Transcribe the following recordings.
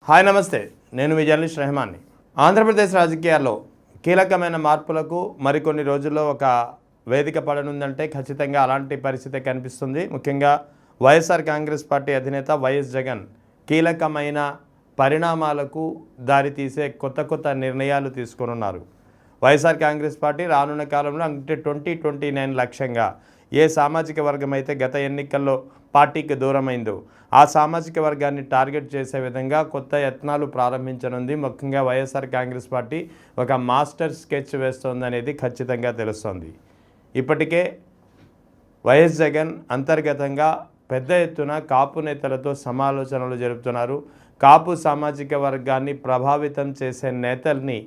Hi నమస్తే, నేను మీ journalist రెహమాన్ని. Andhra Pradesh రాజకీయాల్లో కీలకమైన మార్పులకు మరికొన్ని రోజుల్లో ఒక వేదిక పడనుందంటే ఖచ్చితంగా అలాంటి పరిస్థితి కనిపిస్తుంది. ముఖ్యంగా వైఎస్ఆర్ కాంగ్రెస్ పార్టీ అధినేత వైఎస్ జగన్ కీలకమైన పరిణామాలకు దారితీసే కొత్త నిర్ణయాలు తీసుకొనున్నారు. వైఎస్ఆర్ కాంగ్రెస్ పార్టీ రానున్న కాలంలో అంటే 2029 లక్ష్యంగా ఏ సామాజిక వర్గం అయితే గత ఎన్నికల్లో పార్టీకి దూరమైందో ఆ సామాజిక వర్గాన్ని టార్గెట్ చేసే విధంగా కొత్త యత్నాలు ప్రారంభించనుంది. ముఖ్యంగా వైఎస్ఆర్ కాంగ్రెస్ పార్టీ ఒక మాస్టర్ స్కెచ్ వేస్తోందనేది ఖచ్చితంగా తెలుస్తోంది. ఇప్పటికే వైఎస్ జగన్ అంతర్గతంగా పెద్ద ఎత్తున కాపు నేతలతో సమాలోచనలు జరుపుతున్నారు. కాపు సామాజిక వర్గాన్ని ప్రభావితం చేసే నేతల్ని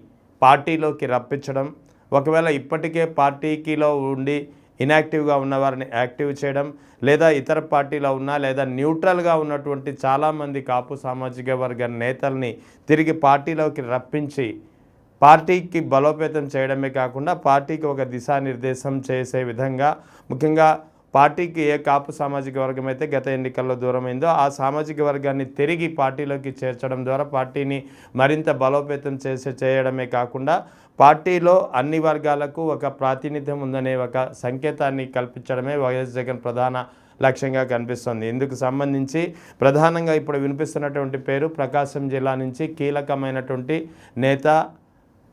పార్టీలోకి రప్పించడం, ఒకవేళ ఇప్పటికే పార్టీకిలో ఉండి ఇన్యాక్టివ్గా ఉన్న వారిని యాక్టివ్ చేయడం, లేదా ఇతర పార్టీలో ఉన్న లేదా న్యూట్రల్గా ఉన్నటువంటి చాలామంది కాపు సామాజిక వర్గ నేతల్ని తిరిగి పార్టీలోకి రప్పించి పార్టీకి బలోపేతం చేయడమే కాకుండా పార్టీకి ఒక దిశానిర్దేశం చేసే విధంగా, ముఖ్యంగా పార్టీకి ఏ కాపు సామాజిక వర్గం అయితే గత ఎన్నికల్లో దూరమైందో ఆ సామాజిక వర్గాన్ని తిరిగి పార్టీలోకి చేర్చడం ద్వారా పార్టీని మరింత బలోపేతం చేయడమే కాకుండా పార్టీలో అన్ని వర్గాలకు ఒక ప్రాతినిధ్యం ఉందనే ఒక సంకేతాన్ని కల్పించడమే వైఎస్ జగన్ ప్రధాన లక్ష్యంగా కనిపిస్తుంది. ఇందుకు సంబంధించి ప్రధానంగా ఇప్పుడు వినిపిస్తున్నటువంటి పేరు ప్రకాశం జిల్లా నుంచి కీలకమైనటువంటి నేత,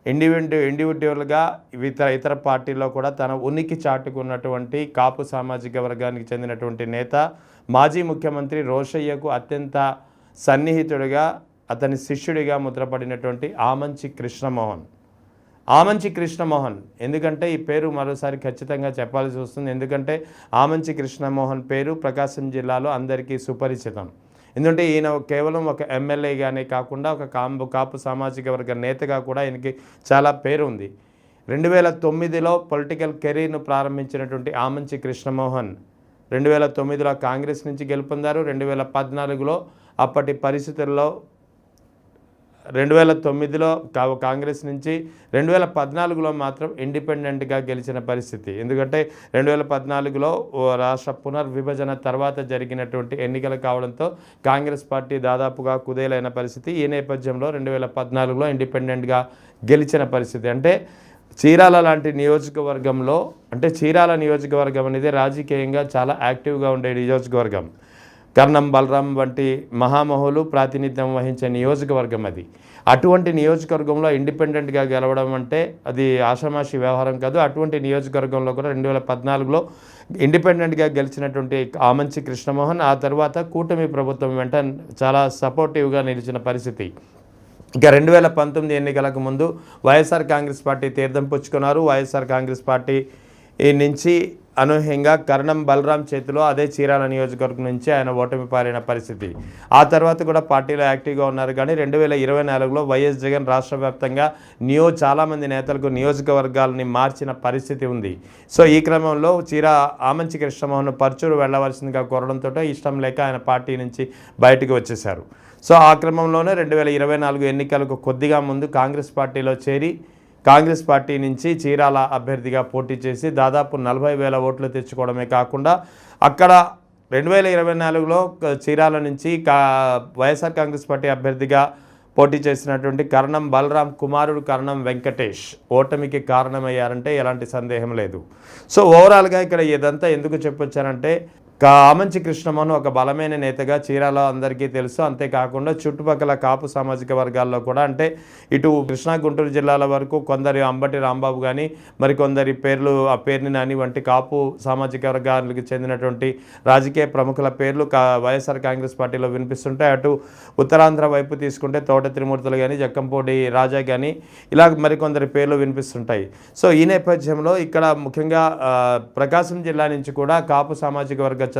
ఇండివిజువల్గా ఇతర పార్టీల్లో కూడా తన ఉనికి చాటుకున్నటువంటి కాపు సామాజిక వర్గానికి చెందినటువంటి నేత, మాజీ ముఖ్యమంత్రి రోషయ్యకు అత్యంత సన్నిహితుడిగా అతని శిష్యుడిగా ముద్రపడినటువంటి ఆమంచి కృష్ణమోహన్. ఎందుకంటే ఈ పేరు మరోసారి ఖచ్చితంగా చెప్పాల్సి వస్తుంది. ఎందుకంటే ఆమంచి కృష్ణమోహన్ పేరు ప్రకాశం జిల్లాలో అందరికీ సుపరిచితం. ఎందుకంటే ఈయన కేవలం ఒక ఎమ్మెల్యేగానే కాకుండా ఒక కాపు సామాజిక వర్గ నేతగా కూడా ఈయనకి చాలా పేరు ఉంది. 2009లో పొలిటికల్ కెరీర్ను ప్రారంభించినటువంటి ఆమంచి కృష్ణమోహన్ 2009లో కాంగ్రెస్ నుంచి గెలుపొందారు. 2014లో అప్పటి పరిస్థితుల్లో 2009లో కాంగ్రెస్ నుంచి 2014లో మాత్రం ఇండిపెండెంట్గా గెలిచిన పరిస్థితి. ఎందుకంటే 2014లో రాష్ట్ర పునర్విభజన తర్వాత జరిగినటువంటి ఎన్నికలు కావడంతో కాంగ్రెస్ పార్టీ దాదాపుగా కుదేలైన పరిస్థితి. ఈ నేపథ్యంలో 2014లో ఇండిపెండెంట్గా గెలిచిన పరిస్థితి. అంటే చీరాల లాంటి నియోజకవర్గంలో, అంటే చీరాల నియోజకవర్గం అనేది రాజకీయంగా చాలా యాక్టివ్గా ఉండే నియోజకవర్గం. కర్ణం బలరాం వంటి మహామహులు ప్రాతినిధ్యం వహించే నియోజకవర్గం అది. అటువంటి నియోజకవర్గంలో ఇండిపెండెంట్గా గెలవడం అంటే అది ఆషామాషి వ్యవహారం కాదు. అటువంటి నియోజకవర్గంలో కూడా 2014లో ఇండిపెండెంట్గా గెలిచినటువంటి ఆమంచి కృష్ణమోహన్ ఆ తర్వాత కూటమి ప్రభుత్వం వెంట చాలా సపోర్టివ్గా నిలిచిన పరిస్థితి. ఇక 2019 ఎన్నికలకు ముందు వైఎస్ఆర్ కాంగ్రెస్ పార్టీ తీర్థం పుచ్చుకున్నారు. వైఎస్ఆర్ కాంగ్రెస్ పార్టీ నుంచి అనూహ్యంగా కర్ణం బలరాం చేతిలో అదే చీరాల నియోజకవర్గం నుంచి ఆయన ఓటమి పాలైన పరిస్థితి. ఆ తర్వాత కూడా పార్టీలో యాక్టివ్గా ఉన్నారు. కానీ 2024లో వైఎస్ జగన్ రాష్ట్ర వ్యాప్తంగా చాలామంది నేతలకు నియోజకవర్గాలని మార్చిన పరిస్థితి ఉంది. సో ఈ క్రమంలో ఆమంచి కృష్ణమోహన్ పర్చూరు వెళ్లవలసిందిగా కోరడంతో ఇష్టం లేక ఆయన పార్టీ నుంచి బయటకు వచ్చేశారు. సో ఆ క్రమంలోనే 2024 ఎన్నికలకు కొద్దిగా ముందు కాంగ్రెస్ పార్టీలో చేరి కాంగ్రెస్ పార్టీ నుంచి చీరాల అభ్యర్థిగా పోటీ చేసి దాదాపు 40,000 ఓట్లు తెచ్చుకోవడమే కాకుండా అక్కడ 2024లో చీరాల నుంచి వైఎస్ఆర్ కాంగ్రెస్ పార్టీ అభ్యర్థిగా పోటీ చేసినటువంటి కర్ణం బలరాం కుమారుడు కర్ణం వెంకటేష్ ఓటమికి కారణమయ్యారంటే ఎలాంటి సందేహం లేదు. సో ఓవరాల్గా ఇక్కడ ఇదంతా ఎందుకు చెప్పొచ్చారంటే ఆమంచి కృష్ణమోహన్ ఒక బలమైన నేతగా చీరాల అందరికీ తెలుసు. అంతేకాకుండా చుట్టుపక్కల కాపు సామాజిక వర్గాల్లో కూడా, అంటే ఇటు కృష్ణా గుంటూరు జిల్లాల వరకు కొందరి అంబటి రాంబాబు కానీ మరికొందరి పేర్ని నాని వంటి కాపు సామాజిక వర్గాలకు చెందినటువంటి రాజకీయ ప్రముఖుల పేర్లు వైఎస్ఆర్ కాంగ్రెస్ పార్టీలో వినిపిస్తుంటాయి. అటు ఉత్తరాంధ్ర వైపు తీసుకుంటే తోట త్రిమూర్తులు కానీ జక్కంపూడి రాజా కానీ ఇలా మరికొందరి పేర్లు వినిపిస్తుంటాయి. సో ఈ నేపథ్యంలో ఇక్కడ ముఖ్యంగా ప్రకాశం జిల్లా నుంచి కూడా కాపు సామాజిక వర్గానికి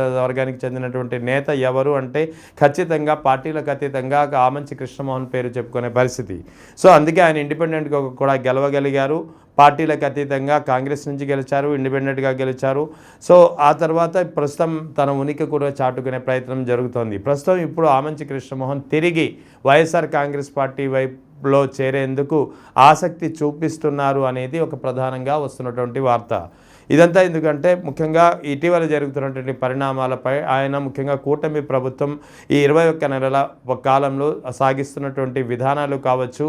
చెందినటువంటి నేత ఎవరు అంటే ఖచ్చితంగా పార్టీలకు అతీతంగా ఆమంచి కృష్ణమోహన్ పేరు చెప్పుకునే పరిస్థితి. సో అందుకే ఆయన ఇండిపెండెంట్గా కూడా గెలవగలిగారు. పార్టీలకు అతీతంగా కాంగ్రెస్ నుంచి గెలిచారు, ఇండిపెండెంట్గా గెలిచారు. సో ఆ తర్వాత ప్రస్తుతం తన ఉనికి కూడా చాటుకునే ప్రయత్నం జరుగుతోంది. ప్రస్తుతం ఇప్పుడు ఆమంచి కృష్ణమోహన్ తిరిగి వైఎస్ఆర్ కాంగ్రెస్ పార్టీ వైపులో చేరేందుకు ఆసక్తి చూపిస్తున్నారు అనేది ఒక ప్రధానంగా వస్తున్నటువంటి వార్త. ఇదంతా ఎందుకంటే ముఖ్యంగా ఇటీవల జరుగుతున్నటువంటి పరిణామాలపై ఆయన ముఖ్యంగా కూటమి ప్రభుత్వం ఈ 21 నెలల కాలంలో సాగిస్తున్నటువంటి విధానాలు కావచ్చు,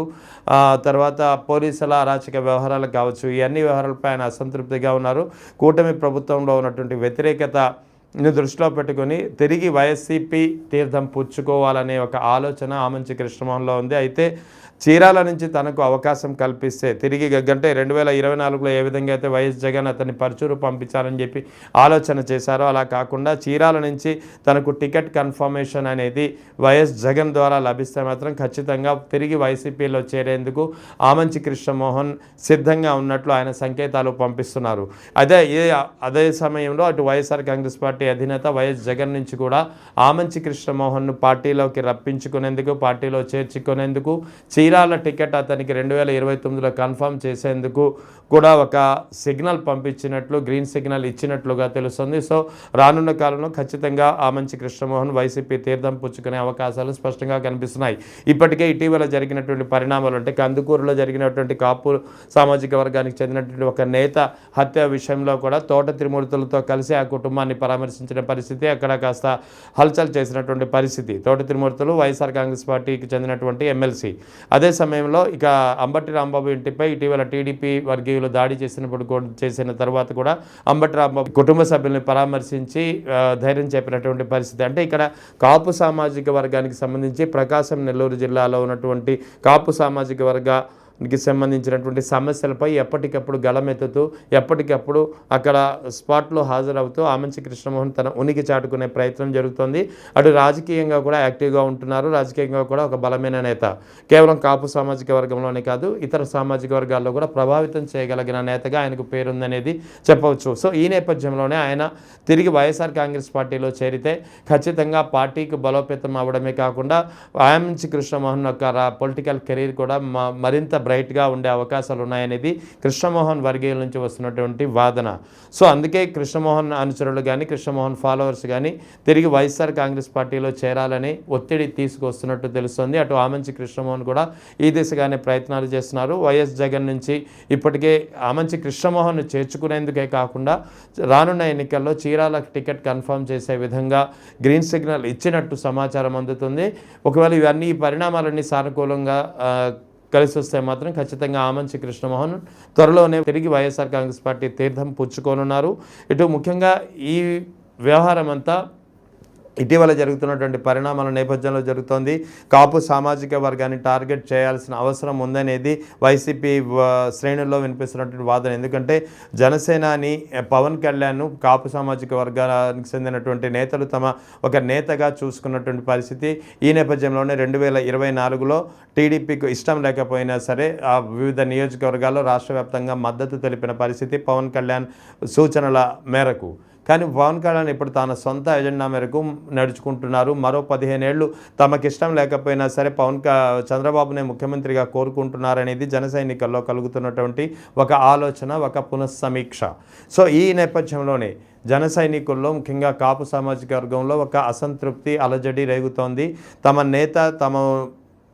తర్వాత పోలీసుల అరాచక వ్యవహారాలు కావచ్చు, ఈ అన్ని వ్యవహారాలపై ఆయన అసంతృప్తిగా ఉన్నారు. కూటమి ప్రభుత్వంలో ఉన్నటువంటి వ్యతిరేకతను దృష్టిలో పెట్టుకొని తిరిగి వైఎస్సీపీ తీర్థం పుచ్చుకోవాలనే ఒక ఆలోచన ఆమంచి కృష్ణమోహన్లో ఉంది. అయితే చీరాల నుంచి తనకు అవకాశం కల్పిస్తే తిరిగి గంటే 2024లో ఏ విధంగా అయితే వైఎస్ జగన్ అతన్ని పరుచూరు పంపించాలని చెప్పి ఆలోచన చేశారో అలా కాకుండా చీరాల నుంచి తనకు టికెట్ కన్ఫర్మేషన్ అనేది వైఎస్ జగన్ ద్వారా లభిస్తే మాత్రం ఖచ్చితంగా తిరిగి వైసీపీలో చేరేందుకు ఆమంచి కృష్ణమోహన్ సిద్ధంగా ఉన్నట్లు ఆయన సంకేతాలు పంపిస్తున్నారు. అదే సమయంలో అటు వైఎస్ఆర్ కాంగ్రెస్ పార్టీ అధినేత వైఎస్ జగన్ నుంచి కూడా ఆమంచి కృష్ణమోహన్ను పార్టీలోకి రప్పించుకునేందుకు, పార్టీలో చేర్చుకునేందుకు, చీరాల టికెట్ అతనికి 2029లో కన్ఫర్మ్ చేసేందుకు కూడా ఒక సిగ్నల్ పంపించినట్లు, గ్రీన్ సిగ్నల్ ఇచ్చినట్లుగా తెలుస్తుంది. సో రానున్న కాలంలో ఖచ్చితంగా ఆమంచి కృష్ణమోహన్ వైసీపీ తీర్థం పుచ్చుకునే అవకాశాలు స్పష్టంగా కనిపిస్తున్నాయి. ఇప్పటికే ఇటీవల జరిగినటువంటి పరిణామాలు అంటే కందుకూరులో జరిగినటువంటి కాపు సామాజిక వర్గానికి చెందినటువంటి ఒక నేత హత్య విషయంలో కూడా తోట త్రిమూర్తులతో కలిసి ఆ కుటుంబాన్ని పరామర్శించిన పరిస్థితి, అక్కడ కాస్త హల్చల్ చేసినటువంటి పరిస్థితి. తోట త్రిమూర్తులు వైఎస్ఆర్ కాంగ్రెస్ పార్టీకి చెందినటువంటి ఎమ్మెల్సీ. అదే సమయంలో ఇక అంబటి రాంబాబు ఇంటిపై ఇటీవల టీడీపీ వర్గీయులు దాడి చేసిన తర్వాత కూడా అంబటి రాంబాబు కుటుంబ సభ్యుల్ని పరామర్శించి ధైర్యం చెప్పినటువంటి పరిస్థితి. అంటే ఇక్కడ కాపు సామాజిక వర్గానికి సంబంధించి ప్రకాశం, నెల్లూరు జిల్లాలో ఉన్నటువంటి కాపు సామాజిక వర్గానికి సంబంధించినటువంటి సమస్యలపై ఎప్పటికప్పుడు గళమెత్తుతూ ఎప్పటికప్పుడు అక్కడ స్పాట్లో హాజరవుతూ ఆమంచి కృష్ణమోహన్ తన ఉనికి చాటుకునే ప్రయత్నం జరుగుతోంది. అటు రాజకీయంగా కూడా యాక్టివ్గా ఉంటున్నారు. రాజకీయంగా కూడా ఒక బలమైన నేత. కేవలం కాపు సామాజిక వర్గంలోనే కాదు, ఇతర సామాజిక వర్గాల్లో కూడా ప్రభావితం చేయగలిగిన నేతగా ఆయనకు పేరుందనేది చెప్పవచ్చు. సో ఈ నేపథ్యంలోనే ఆయన తిరిగి వైఎస్ఆర్ కాంగ్రెస్ పార్టీలో చేరితే ఖచ్చితంగా పార్టీకి బలోపేతం అవ్వడమే కాకుండా ఆమంచి కృష్ణమోహన్ యొక్క పొలిటికల్ కెరీర్ కూడా మరింత బ్రైట్గా ఉండే అవకాశాలు ఉన్నాయనేది కృష్ణమోహన్ వర్గీయుల నుంచి వస్తున్నటువంటి వాదన. సో అందుకే కృష్ణమోహన్ అనుచరులు కానీ, కృష్ణమోహన్ ఫాలోవర్స్ కానీ తిరిగి వైఎస్ఆర్ కాంగ్రెస్ పార్టీలో చేరాలని ఒత్తిడి తీసుకొస్తున్నట్టు తెలుస్తుంది. అటు ఆమంచి కృష్ణమోహన్ కూడా ఈ దిశగానే ప్రయత్నాలు చేస్తున్నారు. వైఎస్ జగన్ నుంచి ఇప్పటికే ఆమంచి కృష్ణమోహన్ చేర్చుకునేందుకే కాకుండా రానున్న ఎన్నికల్లో చీరాల టికెట్ కన్ఫర్మ్ చేసే విధంగా గ్రీన్ సిగ్నల్ ఇచ్చినట్టు సమాచారం అందుతుంది. ఒకవేళ ఇవన్నీ పరిణామాలన్నీ సానుకూలంగా కలిసి వస్తే మాత్రం ఖచ్చితంగా ఆమంచి కృష్ణమోహన్ త్వరలోనే తిరిగి వైఎస్ఆర్ కాంగ్రెస్ పార్టీ తీర్థం పుచ్చుకోనున్నారు. ఇటు ముఖ్యంగా ఈ వ్యవహారం అంతా ఇటీవల జరుగుతున్నటువంటి పరిణామాల నేపథ్యంలో జరుగుతోంది. కాపు సామాజిక వర్గాన్ని టార్గెట్ చేయాల్సిన అవసరం ఉందనేది వైసీపీ శ్రేణుల్లో వినిపిస్తున్నటువంటి వాదన. ఎందుకంటే జనసేనాని పవన్ కళ్యాణ్ కాపు సామాజిక వర్గానికి చెందినటువంటి నేతలు తమ ఒక నేతగా చూసుకున్నటువంటి పరిస్థితి. ఈ నేపథ్యంలోనే 2024లో టీడీపీకి ఇష్టం లేకపోయినా సరే ఆ వివిధ నియోజకవర్గాల్లో రాష్ట్ర వ్యాప్తంగా మద్దతు తెలిపిన పరిస్థితి పవన్ కళ్యాణ్ సూచనల మేరకు. కానీ పవన్ కళ్యాణ్ ఇప్పుడు తన సొంత ఎజెండా మేరకు నడుచుకుంటున్నారు. మరో 15 ఏళ్ళు తమకిష్టం లేకపోయినా సరే చంద్రబాబునే ముఖ్యమంత్రిగా కోరుకుంటున్నారనేది జన సైనికుల్లో కలుగుతున్నటువంటి ఒక ఆలోచన, ఒక పునఃసమీక్ష. సో ఈ నేపథ్యంలోనే జన సైనికుల్లో ముఖ్యంగా కాపు సామాజిక వర్గంలో ఒక అసంతృప్తి, అలజడి రేగుతోంది. తమ నేత, తమ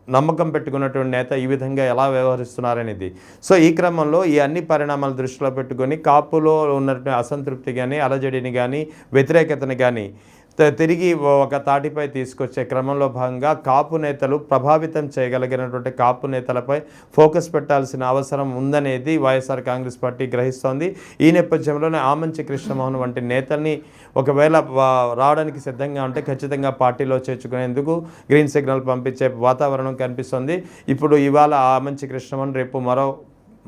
నమ్మకం పెట్టుకున్నటువంటి నేత ఈ విధంగా ఎలా వ్యవహరిస్తున్నారనేది. సో ఈ క్రమంలో ఈ అన్ని పరిణామాలు దృష్టిలో పెట్టుకొని కాపులో ఉన్నటువంటి అసంతృప్తి కానీ, అలజడిని కానీ, వ్యతిరేకతని కానీ తిరిగి ఒక తాటిపై తీసుకొచ్చే క్రమంలో భాగంగా కాపు నేతలు ప్రభావితం చేయగలిగినటువంటి కాపు నేతలపై ఫోకస్ పెట్టాల్సిన అవసరం ఉందనేది వైఎస్ఆర్ కాంగ్రెస్ పార్టీ గ్రహిస్తోంది. ఈ నేపథ్యంలోనే ఆమంచి కృష్ణమోహన్ వంటి నేతల్ని ఒకవేళ రావడానికి సిద్ధంగా ఉంటే ఖచ్చితంగా పార్టీలో చేర్చుకునేందుకు గ్రీన్ సిగ్నల్ పంపించే వాతావరణం కనిపిస్తుంది. ఇప్పుడు ఇవాళ ఆమంచి కృష్ణమోహన్ రేపు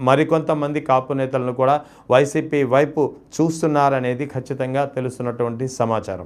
మరికొంతమంది కాపు నేతలను కూడా వైసీపీ వైపు చూస్తున్నారనేది ఖచ్చితంగా తెలుస్తున్నటువంటి సమాచారం.